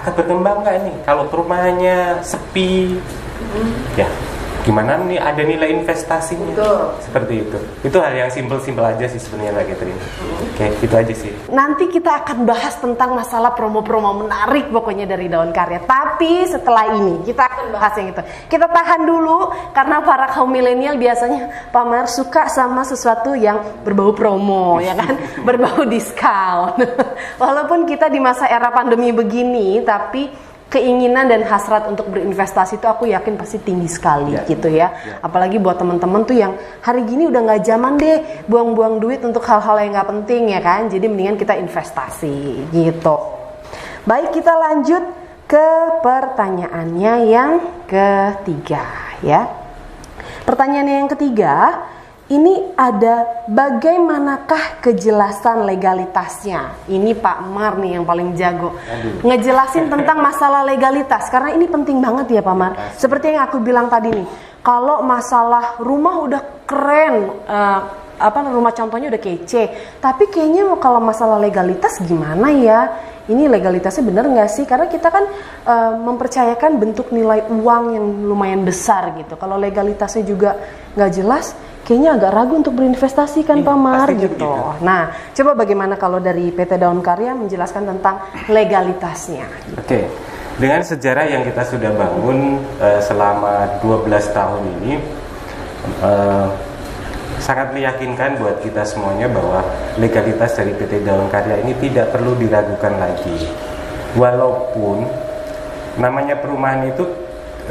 akan berkembang nggak nih kalau perumahannya sepi, ya gimana nih ada nilai investasinya. Betul. Seperti itu hal yang simpel aja sih sebenarnya Mbak Catherine. Oke, itu aja sih. Nanti kita akan bahas tentang masalah promo-promo menarik pokoknya dari Daun Karya. Tapi setelah ini kita akan bahas yang itu. Kita tahan dulu karena para kaum milenial biasanya Pak Mar suka sama sesuatu yang berbau promo, ya kan? Berbau diskon. Walaupun kita di masa era pandemi begini, tapi keinginan dan hasrat untuk berinvestasi itu aku yakin pasti tinggi sekali gitu ya. Apalagi buat teman-teman tuh yang hari gini udah nggak zaman deh buang-buang duit untuk hal-hal yang nggak penting ya kan. Jadi mendingan kita investasi gitu. Baik, kita lanjut ke pertanyaannya yang ketiga ya. Pertanyaan yang ketiga ini ada bagaimanakah kejelasan legalitasnya? Ini Pak Mar nih yang paling jago ngejelasin tentang masalah legalitas, karena ini penting banget ya Pak Mar. Seperti yang aku bilang tadi nih, kalau masalah rumah udah keren, rumah contohnya udah kece, tapi kayaknya kalau masalah legalitas gimana ya? Ini legalitasnya benar nggak sih? Karena kita kan mempercayakan bentuk nilai uang yang lumayan besar gitu. Kalau legalitasnya juga nggak jelas, kayaknya agak ragu untuk berinvestasi kan Pak Mar gitu. Nah, coba bagaimana kalau dari PT Daun Karya menjelaskan tentang legalitasnya? Oke, dengan sejarah yang kita sudah bangun selama 12 tahun ini, sangat meyakinkan buat kita semuanya bahwa legalitas dari PT Daun Karya ini tidak perlu diragukan lagi. Walaupun namanya perumahan itu,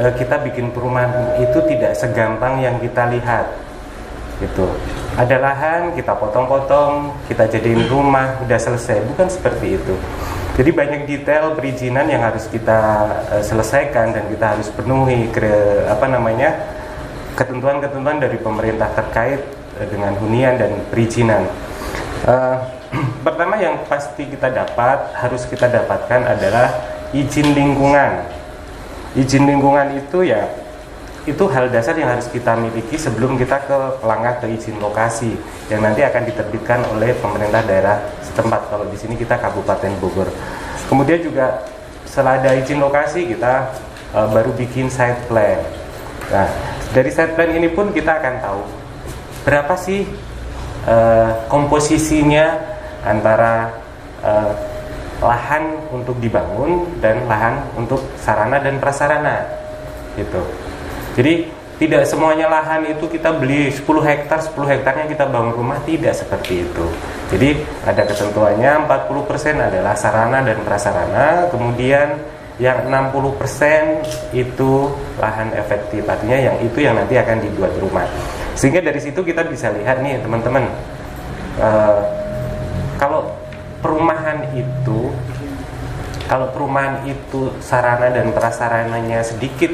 kita bikin perumahan itu tidak segampang yang kita lihat. Gitu. Ada lahan, kita potong-potong, kita jadiin rumah, udah selesai. Bukan seperti itu. Jadi banyak detail perizinan yang harus kita selesaikan dan kita harus penuhi ketentuan-ketentuan dari pemerintah terkait dengan hunian dan perizinan. Pertama yang pasti harus kita dapatkan adalah izin lingkungan. Izin lingkungan itu hal dasar yang harus kita miliki sebelum kita melangkah ke izin lokasi yang nanti akan diterbitkan oleh pemerintah daerah setempat. Kalau di sini kita Kabupaten Bogor. Kemudian juga setelah ada izin lokasi kita baru bikin site plan. Nah, dari site plan ini pun kita akan tahu berapa sih komposisinya antara lahan untuk dibangun dan lahan untuk sarana dan prasarana gitu. Jadi tidak semuanya lahan itu kita beli 10 hektarnya kita bangun rumah, tidak seperti itu. Jadi ada ketentuannya 40% adalah sarana dan prasarana, kemudian yang 60% itu lahan efektif, artinya yang itu yang nanti akan dibuat rumah. Sehingga dari situ kita bisa lihat nih teman-teman, kalau perumahan itu sarana dan prasarananya sedikit,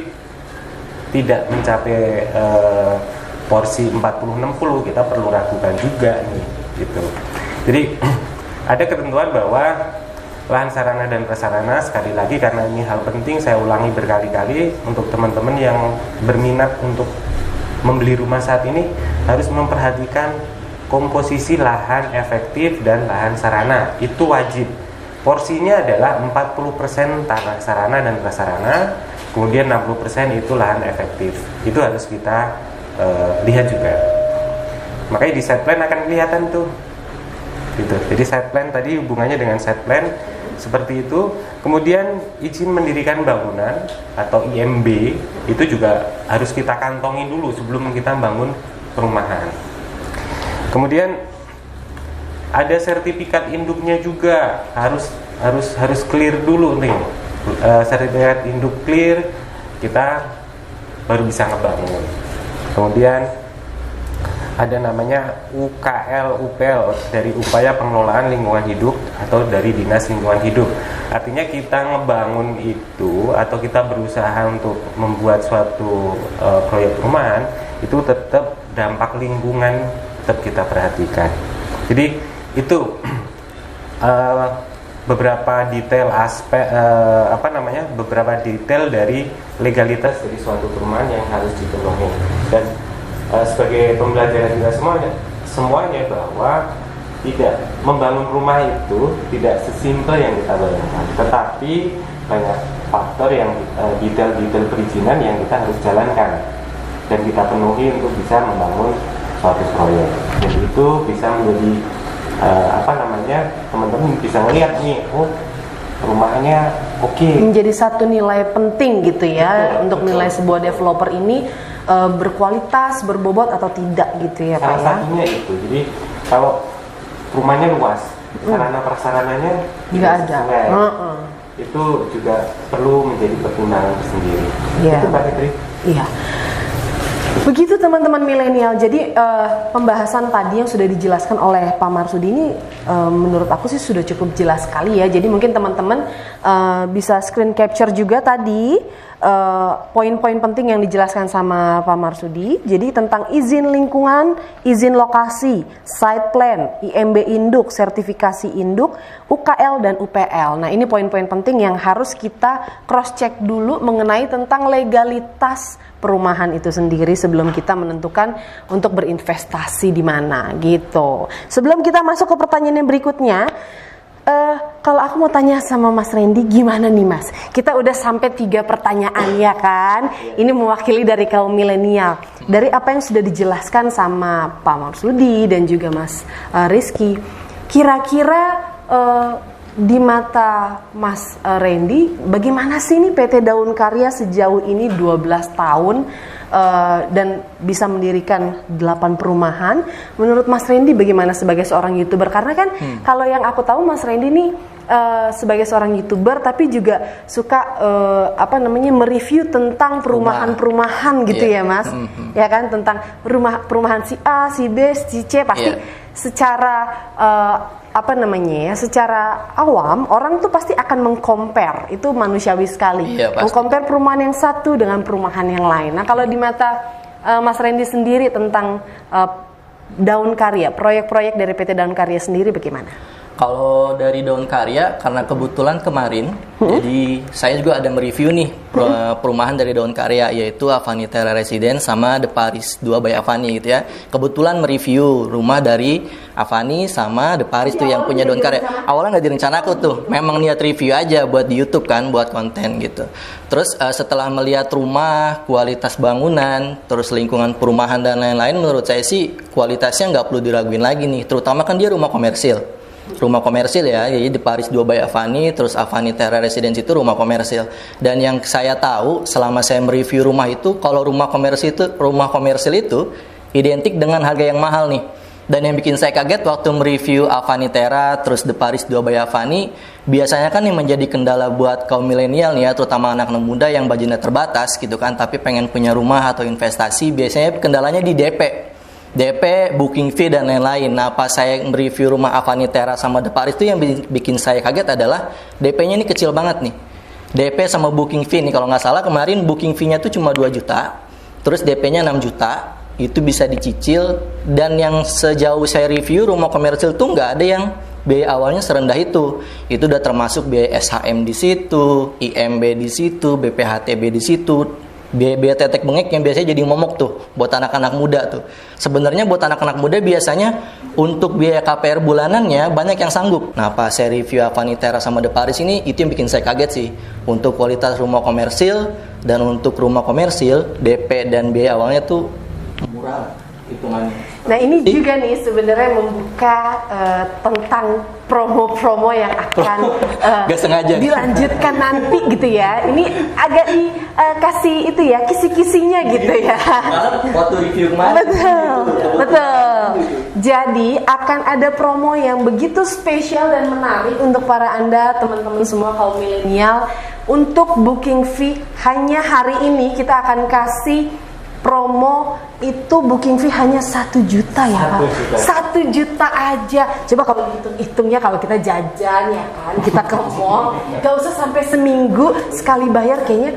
tidak mencapai porsi 40-60, kita perlu ragukan juga nih gitu. Jadi ada ketentuan bahwa lahan sarana dan prasarana, sekali lagi karena ini hal penting saya ulangi berkali-kali untuk teman-teman yang berminat untuk membeli rumah saat ini, harus memperhatikan komposisi lahan efektif dan lahan sarana. Itu wajib. Porsinya adalah 40% tanah sarana dan prasarana, kemudian 60% itu lahan efektif. Itu harus kita lihat juga. Makanya di site plan akan kelihatan tuh gitu. Jadi site plan tadi hubungannya dengan site plan seperti itu. Kemudian izin mendirikan bangunan atau IMB itu juga harus kita kantongi dulu sebelum kita bangun perumahan. Kemudian ada sertifikat induknya juga, harus clear dulu nih. Sertifikat induk clear, kita baru bisa ngebangun. Kemudian ada namanya UKL, UPL, dari upaya pengelolaan lingkungan hidup atau dari dinas lingkungan hidup. Artinya kita ngebangun itu atau kita berusaha untuk membuat suatu proyek perumahan, itu tetap dampak lingkungan tetap kita perhatikan. Jadi itu beberapa detail aspek beberapa detail dari legalitas dari suatu perumahan yang harus dipenuhi. Dan sebagai pembelajaran kita semuanya bahwa tidak membangun rumah itu tidak sesimpel yang kita bayangkan, tetapi banyak faktor yang detail-detail perizinan yang kita harus jalankan dan kita penuhi untuk bisa membangun suatu proyek. Jadi itu bisa menjadi teman-teman bisa melihat nih, oh rumahnya oke. Menjadi satu nilai penting gitu ya, betul, untuk betul. nilai sebuah developer ini berkualitas, berbobot atau tidak gitu ya Pak Salah ya. satunya itu. Jadi kalau rumahnya luas, sarana prasarananya Nggak tidak ada. sesuai. Itu juga perlu menjadi pertimbangan tersendiri. Iya. Itu Mbak Fitri. Iya. Begitu teman-teman milenial. Jadi pembahasan tadi yang sudah dijelaskan oleh Pak Marsudi ini menurut aku sih sudah cukup jelas sekali ya. Jadi mungkin teman-teman bisa screen capture juga tadi poin-poin penting yang dijelaskan sama Pak Marsudi. Jadi tentang izin lingkungan, izin lokasi, site plan, IMB induk, sertifikasi induk, UKL dan UPL. Nah, ini poin-poin penting yang harus kita cross check dulu mengenai tentang legalitas perumahan itu sendiri sebelum kita menentukan untuk berinvestasi di mana gitu. Sebelum kita masuk ke pertanyaan yang berikutnya, kalau aku mau tanya sama Mas Randy, gimana nih Mas? Kita udah sampai 3 pertanyaan ya kan? Ini mewakili dari kaum milenial. Dari apa yang sudah dijelaskan sama Pak Marsudi dan juga Mas Rizky, kira-kira di mata Mas Randy, bagaimana sih nih PT Daun Karya sejauh ini 12 tahun dan bisa mendirikan 8 perumahan? Menurut Mas Randy bagaimana sebagai seorang YouTuber? Karena kan kalau yang aku tahu Mas Randy nih sebagai seorang YouTuber tapi juga suka mereview tentang perumahan-perumahan gitu ya Mas. Ya kan, tentang perumahan si A, si B, si C pasti secara secara awam orang tuh pasti akan mengcompare, itu manusiawi sekali. Mengcompare perumahan yang satu dengan perumahan yang lain. Nah, kalau di mata Mas Randy sendiri tentang Daun Karya, proyek-proyek dari PT Daun Karya sendiri bagaimana? Kalau dari Daun Karya, karena kebetulan kemarin, jadi saya juga ada mereview nih perumahan dari Daun Karya, yaitu Avani Terra Residence sama The Paris 2 by Avani gitu ya. Kebetulan mereview rumah dari Avani sama The Paris tuh yang punya Daun Karya. Awalnya nggak direncanakan tuh, memang niat review aja buat di YouTube kan, buat konten gitu. Terus setelah melihat rumah, kualitas bangunan, terus lingkungan perumahan dan lain-lain, menurut saya sih kualitasnya nggak perlu diraguin lagi nih. Terutama kan dia rumah komersil. Rumah komersil ya, jadi di Paris 2 by Avani, terus Avani Terra Residence itu rumah komersil. Dan yang saya tahu selama saya mereview rumah itu, kalau rumah komersil itu identik dengan harga yang mahal nih. Dan yang bikin saya kaget waktu mereview Avani Terra, terus The Paris 2 by Avani, biasanya kan yang menjadi kendala buat kaum milenial nih ya, terutama anak-anak muda yang budgetnya terbatas gitu kan, tapi pengen punya rumah atau investasi, biasanya kendalanya di DP, booking fee dan lain-lain. Nah, pas saya mereview rumah Avani Terra sama The Paris itu yang bikin saya kaget adalah DP-nya ini kecil banget nih. DP sama booking fee nih, kalau nggak salah kemarin booking fee-nya tuh cuma 2 juta, terus DP-nya 6 juta, itu bisa dicicil. Dan yang sejauh saya review rumah komersil tuh nggak ada yang biaya awalnya serendah itu. Itu udah termasuk biaya SHM di situ, IMB di situ, BPHTB di situ. Biaya tetek bengek yang biasanya jadi momok tuh buat anak-anak muda tuh. Sebenarnya buat anak-anak muda biasanya untuk biaya KPR bulanannya banyak yang sanggup. Nah, pas saya review Avani Terra sama The Paris ini, itu yang bikin saya kaget sih. Untuk kualitas rumah komersil dan untuk rumah komersil DP dan biaya awalnya tuh murah hitungannya. Nah, ini juga nih sebenarnya membuka tentang promo-promo yang akan Gak sengaja dilanjutkan nanti gitu ya. Ini agak dikasih itu ya, kisi-kisinya gitu ya. Waktu review kemarin. Betul. Jadi akan ada promo yang begitu spesial dan menarik untuk para Anda teman-teman semua kaum milenial. Untuk booking fee hanya hari ini kita akan kasih promo itu booking fee hanya 1 juta ya Pak. 1 juta aja. Coba kalau hitungnya kalau kita jajan ya kan, kita ke mall, gak usah sampai seminggu sekali bayar, kayaknya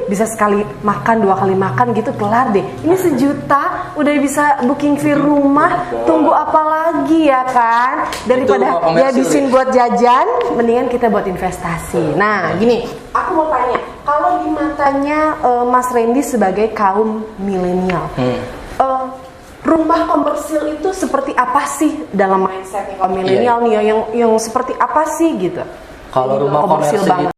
bisa sekali makan, 2 kali makan gitu kelar deh. Ini 1 juta udah bisa booking fee rumah, tunggu apa lagi ya kan? Daripada dihabisin buat jajan, mendingan kita buat investasi. Nah gini, aku mau tanya, kalau di matanya Mas Randy sebagai kaum milenial, rumah komersil itu seperti apa sih dalam mindset kaum milenial nih yang seperti apa sih gitu? Kalau rumah komersil banget.